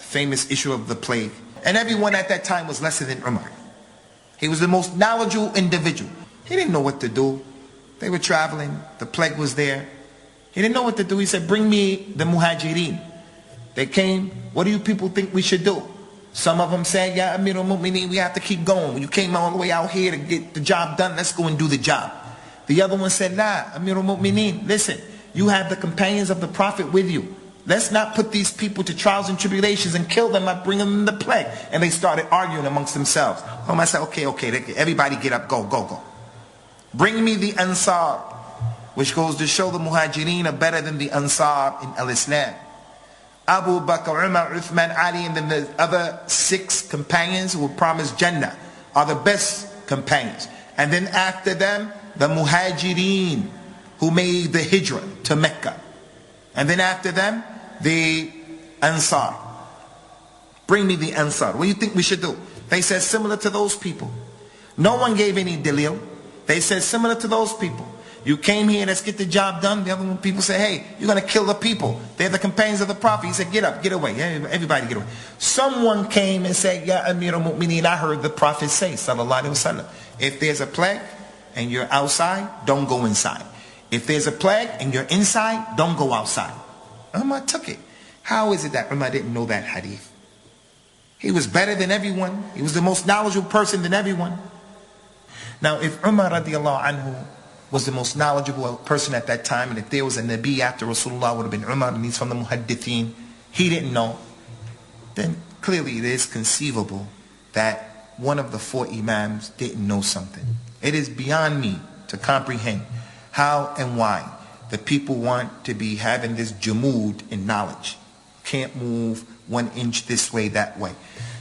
famous issue of the plague. And everyone at that time was lesser than Umar. He was the most knowledgeable individual. He didn't know what to do. They were traveling. The plague was there. He didn't know what to do. He said, bring me the muhajirin. They came. What do you people think we should do? Some of them said, Ya Amir al-Mu'mineen, we have to keep going. When you came all the way out here to get the job done, let's go and do the job. The other one said, La, Amir al-Mu'mineen, listen, you have the companions of the Prophet with you. Let's not put these people to trials and tribulations and kill them by bringing them the plague. And they started arguing amongst themselves. I said, okay, everybody get up, go. Bring me the Ansar, which goes to show the Muhajirin are better than the Ansar in Al-Islam. Abu Bakr, Umar, Uthman, Ali, and then the other 6 companions who were promised Jannah are the best companions. And then after them, the Muhajirin who made the Hijrah to Mecca. And then after them, the Ansar. Bring me the Ansar. What do you think we should do? They said similar to those people. No one gave any dalil. They said similar to those people. You came here, let's get the job done. The other people say, hey, you're going to kill the people. They're the companions of the Prophet. He said, get up, get away. Everybody get away. Someone came and said, Ya Amir al-Mu'mineen, I heard the Prophet say, sallallahu alaihi wasallam, if there's a plague and you're outside, don't go inside. If there's a plague and you're inside, don't go outside. Umar took it. How is it that Umar didn't know that hadith? He was better than everyone. He was the most knowledgeable person than everyone. Now, if Umar radiallahu anhu was the most knowledgeable person at that time, and if there was a Nabi after Rasulullah, would have been Umar, and he's from the Muhaddithin, he didn't know, then clearly it is conceivable that one of the 4 Imams didn't know something. It is beyond me to comprehend how and why the people want to be having this jumud in knowledge. Can't move 1 inch this way, that way.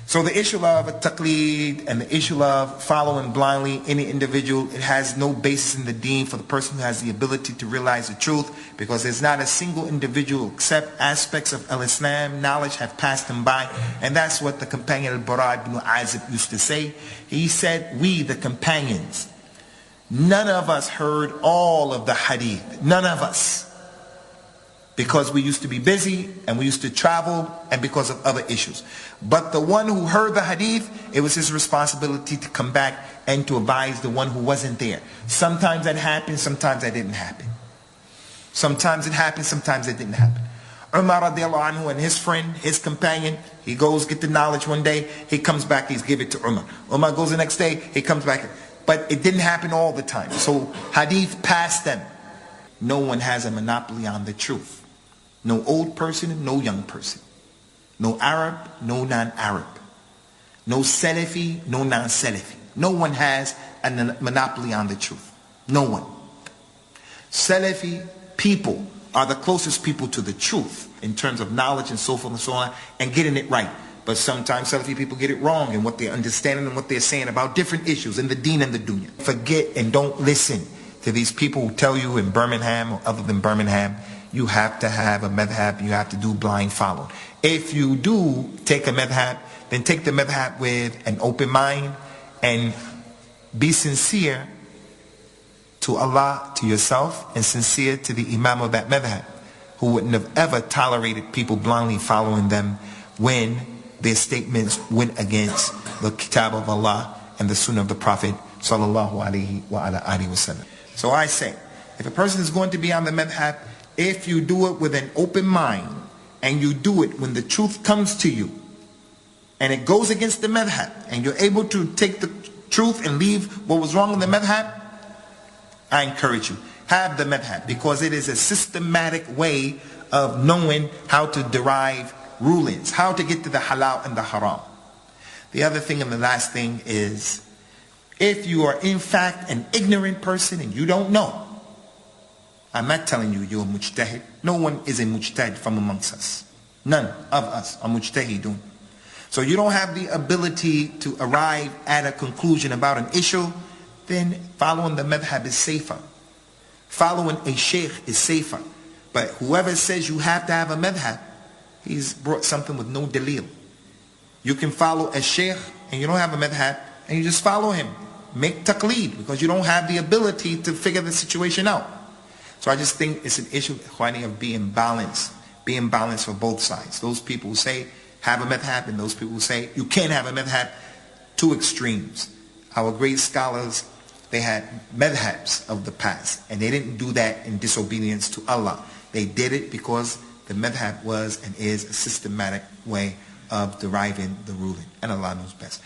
So the issue of a taqleed and the issue of following blindly any individual, it has no basis in the deen for the person who has the ability to realize the truth, because there's not a single individual except aspects of al-Islam knowledge have passed him by. And that's what the companion al-Bara ibn Azib used to say. He said, we the companions, none of us heard all of the hadith. None of us. Because we used to be busy and we used to travel and because of other issues. But the one who heard the hadith, it was his responsibility to come back and to advise the one who wasn't there. Sometimes that happened, sometimes that didn't happen. Sometimes it happened, sometimes it didn't happen. Umar radiallahu anhu and his friend, his companion, he goes get the knowledge one day, he comes back, he's give it to Umar. Umar goes the next day, he comes back. But it didn't happen all the time. So hadith passed them. No one has a monopoly on the truth. No old person, no young person. No Arab, no non-Arab. No Salafi, no non-Salafi. No one has a monopoly on the truth. No one. Salafi people are the closest people to the truth in terms of knowledge and so forth and so on, and getting it right. But sometimes Salafi people get it wrong in what they're understanding and what they're saying about different issues in the deen and the dunya. Forget and don't listen to these people who tell you in Birmingham or other than Birmingham, you have to have a madhab, you have to do blind follow. If you do take a madhab, then take the madhab with an open mind and be sincere to Allah, to yourself, and sincere to the imam of that madhab, who wouldn't have ever tolerated people blindly following them when their statements went against the kitab of Allah and the sunnah of the Prophet sallallahu alaihi wasallam. So I say, if a person is going to be on the madhab, if you do it with an open mind, and you do it when the truth comes to you, and it goes against the madhab, and you're able to take the truth and leave what was wrong in the madhab, I encourage you, have the madhab, because it is a systematic way of knowing how to derive rulings, how to get to the halal and the haram. The other thing and the last thing is, if you are in fact an ignorant person and you don't know, I'm not telling you you're a mujtahid. No one is a mujtahid from amongst us. None of us are mujtahidun. So you don't have the ability to arrive at a conclusion about an issue, then following the madhab is safer. Following a sheikh is safer. But whoever says you have to have a madhab, he's brought something with no dalil. You can follow a sheikh and you don't have a madhab, and you just follow him. Make taqleed, because you don't have the ability to figure the situation out. So I just think it's an issue, Ikhwani, of being balanced for both sides. Those people who say, have a madhab, and those people who say you can't have a madhab. Two extremes. Our great scholars, they had madhabs of the past, and they didn't do that in disobedience to Allah. They did it because the madhab was and is a systematic way of deriving the ruling, and Allah knows best.